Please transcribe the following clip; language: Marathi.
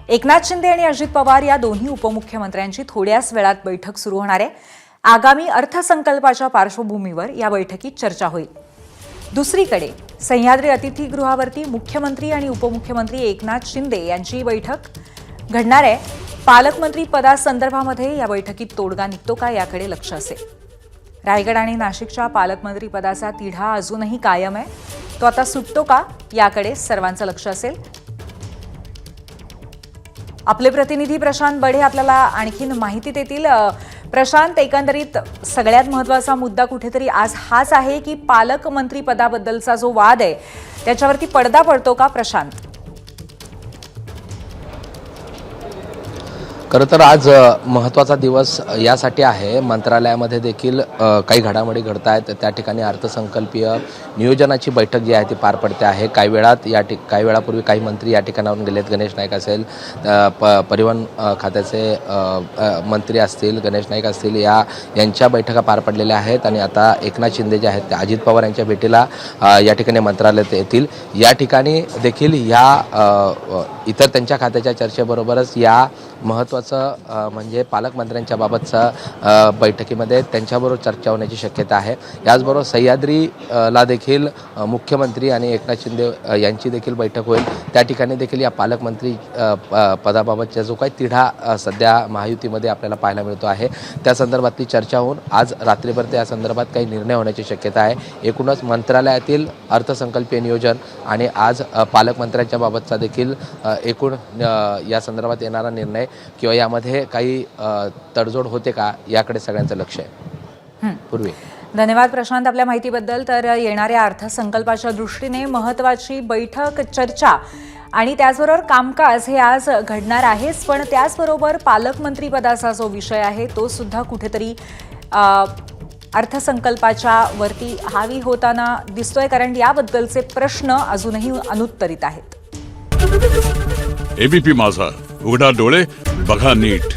एकनाथ शिंदे आणि अजित पवार या दोन्ही उपमुख्यमंत्र्यांची थोड्याच वेळात बैठक सुरू होणार आहे। आगामी अर्थसंकल्पाच्या पार्श्वभूमीवर या बैठकीत चर्चा होईल। दुसरीकडे सह्याद्री अतिथीगृहावरती मुख्यमंत्री आणि उपमुख्यमंत्री एकनाथ शिंदे यांची बैठक घडणार आहे। पालकमंत्री पदासंदर्भामध्ये या बैठकीत तोडगा निघतो का याकडे लक्ष असेल। रायगड आणि नाशिकच्या पालकमंत्री पदाचा तिढा अजूनही कायम आहे। तो आता सुटतो का याकडे सर्वांचं लक्ष असेल। आपले प्रतिनिधी प्रशांत बढे आपल्याला आणखीन माहिती देतील। प्रशांत, एकंदरीत सगळ्यात महत्त्वाचा मुद्दा कुठेतरी आज हाच आहे की पालकमंत्री पदाबद्दलचा जो वाद आहे त्याच्यावरती पडदा पडतो का प्रशांत? खरं तर आज महत्त्वाचा दिवस यासाठी आहे, मंत्रालयामध्ये देखील काही घडामोडी घडत आहेत। त्या ठिकाणी अर्थसंकल्पीय नियोजनाची बैठक जी आहे ती पार पडते आहे। काही वेळापूर्वी काही मंत्री या ठिकाणावरून गेलेत। गणेश नाईक असेल, परिवहन खात्याचे मंत्री असतील, गणेश नाईक असतील, यांच्या बैठका पार पडलेल्या आहेत आणि आता एकनाथ शिंदे जे आहेत ते अजित पवार यांच्या भेटीला या ठिकाणी मंत्रालयात येतील। या ठिकाणी देखील इतर त्यांच्या खात्याच्या चर्चेबरोबरच या महत्त्वाचं म्हणजे पालकमंत्र्यांच्या बाबतचा बैठकीमध्ये त्यांच्याबरोबर चर्चा होण्याची शक्यता आहे। याचबरोबर सह्याद्रीला देखील मुख्यमंत्री आणि एकनाथ शिंदे यांची देखील बैठक होईल। त्या ठिकाणी देखील या पालकमंत्री पदाबाबतचा जो काही तिढा सध्या महायुतीमध्ये आपल्याला पाहायला मिळतो आहे त्या संदर्भातली चर्चा होऊन आज रात्रीपर्यंत या संदर्भात काही निर्णय होण्याची शक्यता आहे। एकूणच मंत्रालयातील अर्थसंकल्पीय नियोजन आणि आज पालकमंत्र्यांच्या बाबतचा देखील एकूण या संदर्भात येणारा निर्णय किंवा यामध्ये काही तडजोड होते का याकडे सगळ्यांचं लक्ष आहे। पूर्वी धन्यवाद प्रशांत आपल्या माहितीबद्दल। तर येणाऱ्या अर्थसंकल्पाच्या दृष्टीने महत्त्वाची बैठक, चर्चा आणि त्याचबरोबर कामकाज हे आज घडणार आहेच, पण त्याचबरोबर पालकमंत्री पदाचा जो विषय आहे तो सुद्धा कुठेतरी अर्थसंकल्पाच्या वरती हावी होताना दिसतोय, कारण याबद्दलचे प्रश्न अजूनही अनुत्तरित आहेत। एबीपी माझा, उघडा डोळे बघा नीट।